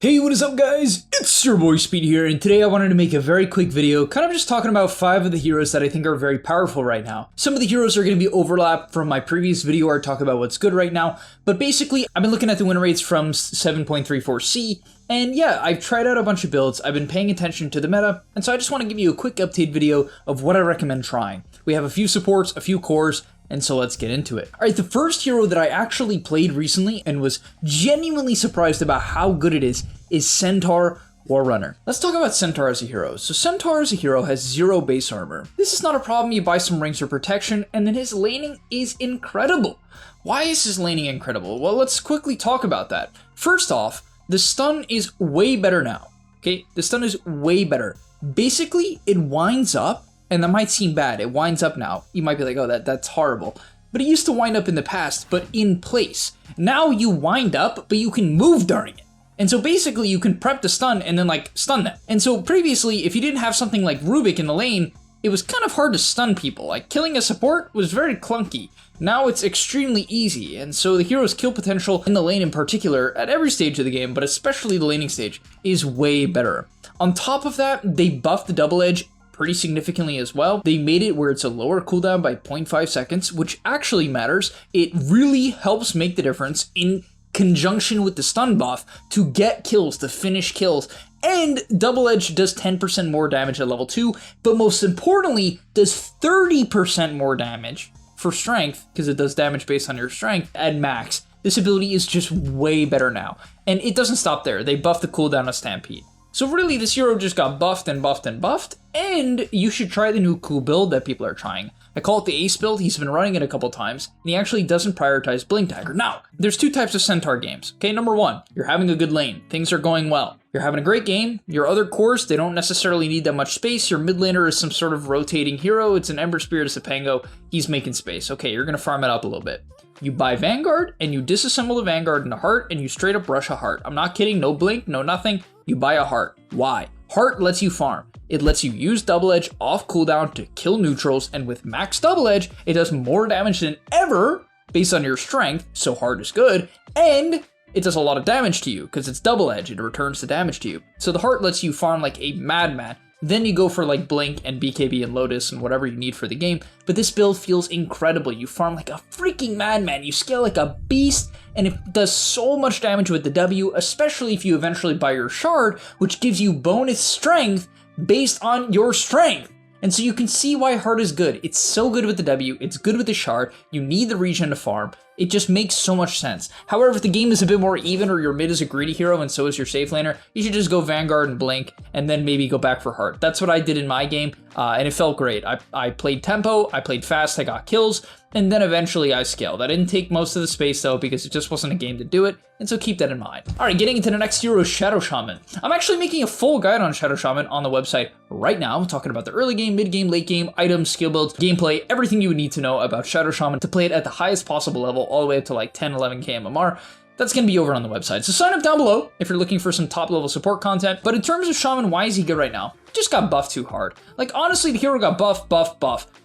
Hey, what is up guys? It's your boy Speed here, and today I wanted to make a very quick video, kind of just talking about 5 of the heroes that I think are very powerful right now. Some of the heroes are going to be overlapped from my previous video where I talk about what's good right now, but basically I've been looking at the win rates from 7.34C, and yeah, I've tried out a bunch of builds, I've been paying attention to the meta, and so I just want to give you a quick update video of what I recommend trying. We have a few supports, a few cores, and so let's get into it. Alright, the first hero that I actually played recently and was genuinely surprised about how good it is Centaur War Runner. Let's talk about Centaur as a hero. So Centaur as a hero has 0 base armor. This is not a problem, you buy some rings or protection, and then his laning is incredible. Why is his laning incredible? Well, let's quickly talk about that. First off, the stun is way better now. Okay, the stun is way better. Basically, it winds up, and that might seem bad, it winds up now. You might be like, oh, that's horrible. But it used to wind up in the past, but in place. Now you wind up, but you can move during it. And so basically you can prep the stun and then like stun them. And so previously, if you didn't have something like Rubik in the lane, it was kind of hard to stun people. Like killing a support was very clunky. Now it's extremely easy. And so the hero's kill potential in the lane in particular, at every stage of the game, but especially the laning stage, is way better. On top of that, they buffed the double edge pretty significantly as well. They made it where it's a lower cooldown by 0.5 seconds, which actually matters. It really helps make the difference in conjunction with the stun buff to get kills, to finish kills. And double edge does 10% more damage at level 2, but most importantly, does 30% more damage for strength, because it does damage based on your strength at max. This ability is just way better now. And it doesn't stop there. They buffed the cooldown of Stampede. So really, this hero just got buffed and buffed and buffed, and you should try the new cool build that people are trying. I call it the Ace build. He's been running it a couple times, and he actually doesn't prioritize Blink Dagger. Now, there's 2 types of Centaur games. Okay, number 1, you're having a good lane. Things are going well. You're having a great game. Your other cores, they don't necessarily need that much space. Your mid laner is some sort of rotating hero. It's an Ember Spirit, it's a Pango. He's making space. Okay, you're gonna farm it up a little bit. You buy Vanguard, and you disassemble the Vanguard into Heart, and you straight up rush a Heart. I'm not kidding, no Blink, no nothing. You buy a Heart. Why? Heart lets you farm. It lets you use double edge off cooldown to kill neutrals, and with max double edge, it does more damage than ever based on your strength, so Heart is good, and it does a lot of damage to you because it's double edge, it returns the damage to you. So the Heart lets you farm like a madman. Then you go for like Blink and BKB and Lotus and whatever you need for the game, but this build feels incredible. You farm like a freaking madman, you scale like a beast, and it does so much damage with the W, especially if you eventually buy your Shard, which gives you bonus strength based on your strength. And so you can see why Heart is good. It's so good with the W, it's good with the Shard, you need the regen to farm. It just makes so much sense. However, if the game is a bit more even or your mid is a greedy hero and so is your safe laner, you should just go Vanguard and Blink and then maybe go back for Heart. That's what I did in my game, and it felt great. I played tempo, I played fast, I got kills, and then eventually I scaled. I didn't take most of the space though because it just wasn't a game to do it, and so keep that in mind. Alright, getting into the next hero, Shadow Shaman. I'm actually making a full guide on Shadow Shaman on the website right now. I'm talking about the early game, mid game, late game, items, skill builds, gameplay, everything you would need to know about Shadow Shaman to play it at the highest possible level, all the way up to like 10, 11k MMR. That's going to be over on the website. So sign up down below if you're looking for some top level support content. But in terms of Shaman, why is he good right now? Just got buffed too hard. Like honestly, the hero got buff.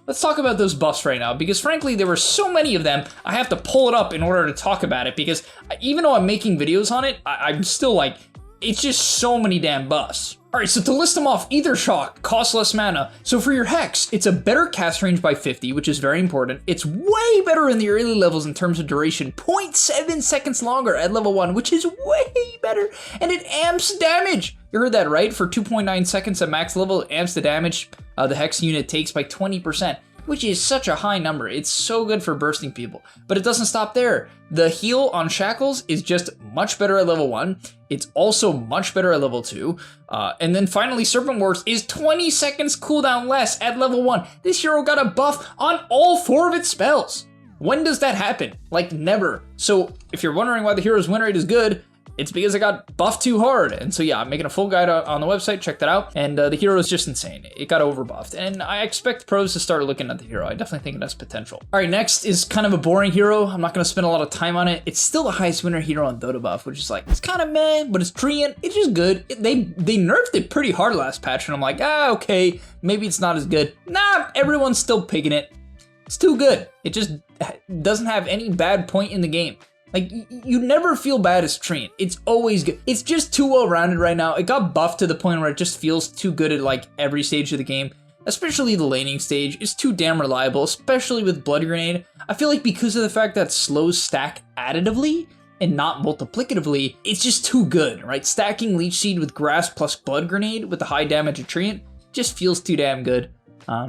Let's talk about those buffs right now, because frankly, there were so many of them, I have to pull it up in order to talk about it, because even though I'm making videos on it, I'm still like, it's just so many damn buffs. Alright, so to list them off, Ether Shock costs less mana. So for your Hex, it's a better cast range by 50, which is very important. It's way better in the early levels in terms of duration, 0.7 seconds longer at level 1, which is way better. And it amps damage. You heard that right? For 2.9 seconds at max level, it amps the damage the Hex unit takes by 20%. Which is such a high number. It's so good for bursting people. But it doesn't stop there. The heal on Shackles is just much better at level 1. It's also much better at level 2. And then finally, Serpent Wars is 20 seconds cooldown less at level 1. This hero got a buff on all 4 of its spells. When does that happen? Like, never. So if you're wondering why the hero's win rate is good, it's because I got buffed too hard. And so yeah, I'm making a full guide on the website, check that out. And the hero is just insane. It got overbuffed. And I expect pros to start looking at the hero. I definitely think it has potential. All right, next is kind of a boring hero. I'm not gonna spend a lot of time on it. It's still the highest winner hero on Dota buff, which is like, it's kind of meh, but it's Treant. It's just good. They nerfed it pretty hard last patch, and I'm like, okay, maybe it's not as good. Nah, everyone's still picking it. It's too good. It just doesn't have any bad point in the game. Like, you never feel bad as Treant. It's always good. It's just too well-rounded right now. It got buffed to the point where it just feels too good at, like, every stage of the game. Especially the laning stage. It's too damn reliable, especially with Blood Grenade. I feel like because of the fact that slows stack additively and not multiplicatively, it's just too good, right? Stacking Leech Seed with Grass plus Blood Grenade with the high damage of Treant just feels too damn good.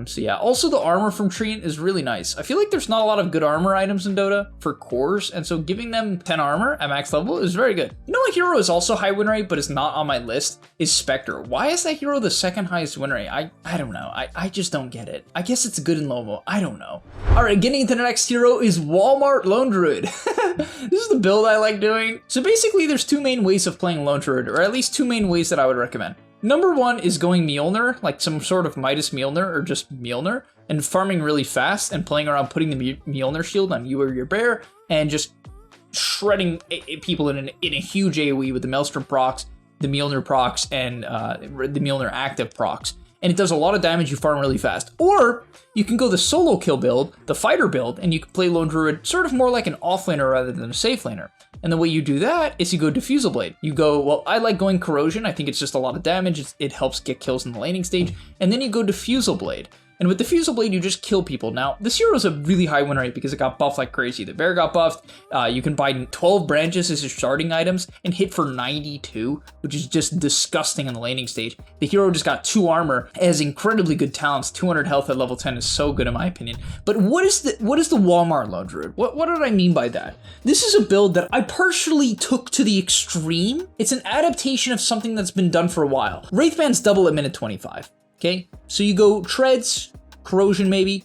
So yeah, also the armor from Treant is really nice. I feel like there's not a lot of good armor items in Dota for cores, and so giving them 10 armor at max level is very good. You know, a hero is also high win rate, but is not on my list, is Spectre. Why is that hero the second highest win rate? I don't know. I just don't get it. I guess it's good in Lomo. I don't know. All right, getting into the next hero is Walmart Lone Druid. This is the build I like doing. So basically, there's two main ways of playing Lone Druid, or at least two main ways that I would recommend. Number one is going Mjolnir, like some sort of Midas Mjolnir or just Mjolnir, and farming really fast and playing around putting the Mjolnir shield on you or your bear and just shredding people in a huge AoE with the Maelstrom procs, the Mjolnir procs, and the Mjolnir active procs. And it does a lot of damage, you farm really fast. Or you can go the solo kill build, the fighter build, and you can play Lone Druid sort of more like an offlaner rather than a safe laner. And the way you do that is you go Diffusal Blade. You go, well, I like going Corrosion. I think it's just a lot of damage. It helps get kills in the laning stage. And then you go Diffusal Blade. And with Diffusal Blade, you just kill people. Now, this hero is a really high win rate because it got buffed like crazy. The bear got buffed. You can buy 12 branches as your starting items and hit for 92, which is just disgusting in the laning stage. The hero just got 2 armor, has incredibly good talents. 200 health at level 10 is so good in my opinion. But what is the Walmart Lone Druid? What did I mean by that? This is a build that I partially took to the extreme. It's an adaptation of something that's been done for a while. Wraithbands double at minute 25. Okay, so you go Treads, Corrosion maybe,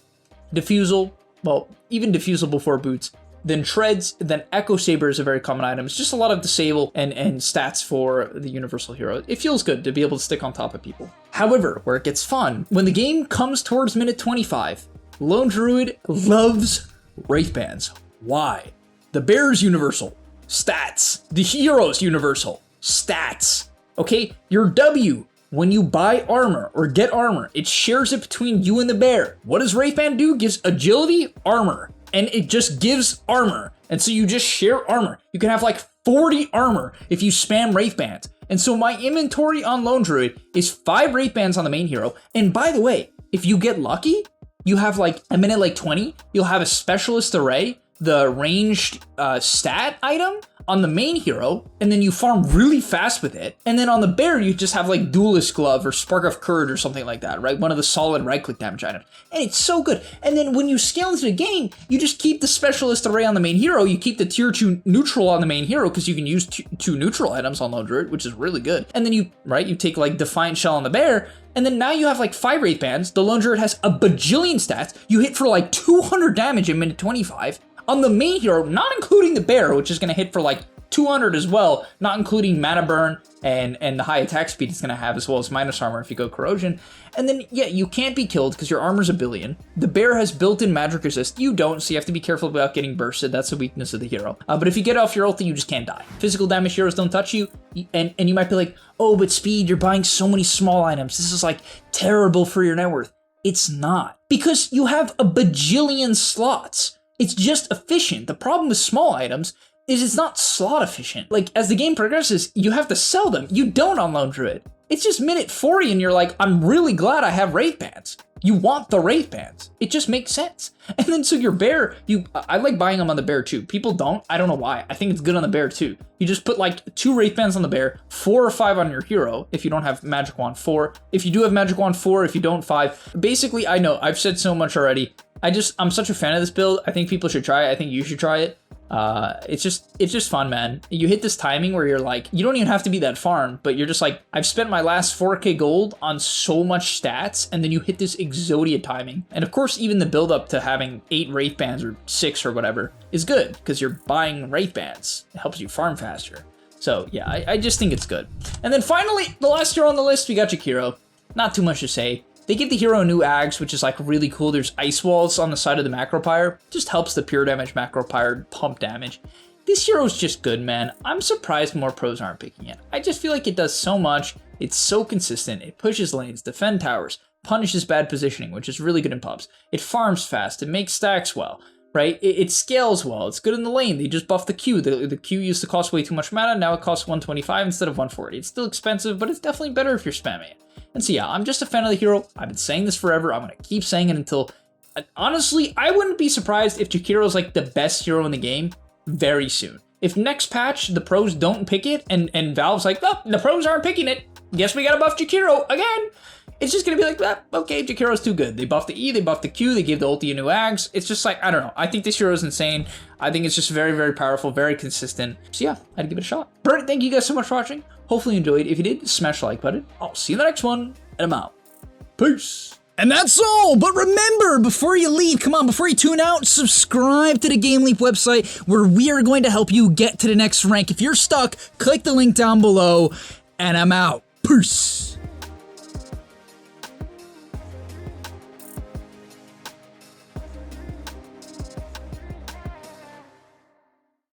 Diffusal, well, even Diffusal before Boots, then Treads, then Echo Saber is a very common item. It's just a lot of disable and stats for the universal hero. It feels good to be able to stick on top of people. However, where it gets fun, when the game comes towards minute 25, Lone Druid loves Wraithbands. Why? The bear's universal, stats. The hero's universal, stats. Okay, your W, when you buy armor or get armor, it shares it between you and the bear. What does Wraithband do? Gives agility, armor, and it just gives armor. And so you just share armor. You can have like 40 armor if you spam Wraithbands. And so my inventory on Lone Druid is 5 Wraithbands on the main hero. And by the way, if you get lucky, you have like a minute like 20, you'll have a Specialist Array, the ranged stat item on the main hero, and then you farm really fast with it. And then on the bear, you just have like Duelist Glove or Spark of Courage or something like that, right? One of the solid right-click damage items. And it's so good. And then when you scale into the game, you just keep the Specialist Array on the main hero, you keep the tier 2 neutral on the main hero, because you can use 2 neutral items on Lone Druid, which is really good. And then you take like Defiant Shell on the bear, and then now you have like 5 Wraithbands. The Lone Druid has a bajillion stats. You hit for like 200 damage in minute 25. On the main hero, not including the bear, which is going to hit for like 200 as well, not including mana burn and the high attack speed it's going to have, as well as minus armor if you go Corrosion. And then, yeah, you can't be killed because your armor's a billion. The bear has built-in magic resist. You don't, so you have to be careful about getting bursted. That's the weakness of the hero. But if you get off your ulti, you just can't die. Physical damage heroes don't touch you, and you might be like, oh, but speed, you're buying so many small items. This is like terrible for your net worth. It's not, because you have a bajillion slots. It's just efficient. The problem with small items is it's not slot efficient. Like, as the game progresses, you have to sell them. You don't on Lone Druid. It's just minute 40 and you're like, I'm really glad I have Wraithbands. You want the Wraithbands. It just makes sense. And then so your bear, I like buying them on the bear too. People don't. I don't know why. I think it's good on the bear too. You just put like 2 Wraithbands on the bear, 4 or 5 on your hero if you don't have Magic Wand 4. If you do have Magic Wand 4, if you don't, 5. Basically, I know, I've said so much already. I'm such a fan of this build. I think people should try it. I think you should try it. It's just fun, man. You hit this timing where you're like, you don't even have to be that farm, but you're just like, I've spent my last 4k gold on so much stats, and then you hit this Exodia timing. And of course, even the build up to having 8 Wraithbands or 6 or whatever is good, because you're buying Wraithbands. It helps you farm faster. So yeah, I just think it's good. And then finally, the last hero on the list, we got Jakiro. Not too much to say. They give the hero a new Ags, which is like really cool. There's ice walls on the side of the macro pyre. Just helps the pure damage macro pyre pump damage. This hero's just good, man. I'm surprised more pros aren't picking it. I just feel like it does so much. It's so consistent. It pushes lanes, defend towers, punishes bad positioning, which is really good in pubs. It farms fast. It makes stacks well. right? It scales well. It's good in the lane. They just buffed the Q. The Q used to cost way too much mana. Now it costs 125 instead of 140. It's still expensive, but it's definitely better if you're spamming it. And so yeah, I'm just a fan of the hero. I've been saying this forever. I'm going to keep saying it until... Honestly, I wouldn't be surprised if Jakiro's like the best hero in the game very soon. If next patch the pros don't pick it and Valve's like, oh, the pros aren't picking it, guess we gotta buff Jakiro again. It's just gonna be like, okay, Jakiro's too good. They buffed the E, they buffed the Q, they gave the ulti a new ags. It's just like, I don't know. I think this hero is insane. I think it's just very, very powerful, very consistent. So yeah, I'd give it a shot. Perfect, thank you guys so much for watching. Hopefully you enjoyed. If you did, smash the like button. I'll see you in the next one, and I'm out. Peace. And that's all, but remember, before you leave, come on, before you tune out, subscribe to the Game Leap website where we are going to help you get to the next rank. If you're stuck, click the link down below, and I'm out. Peace.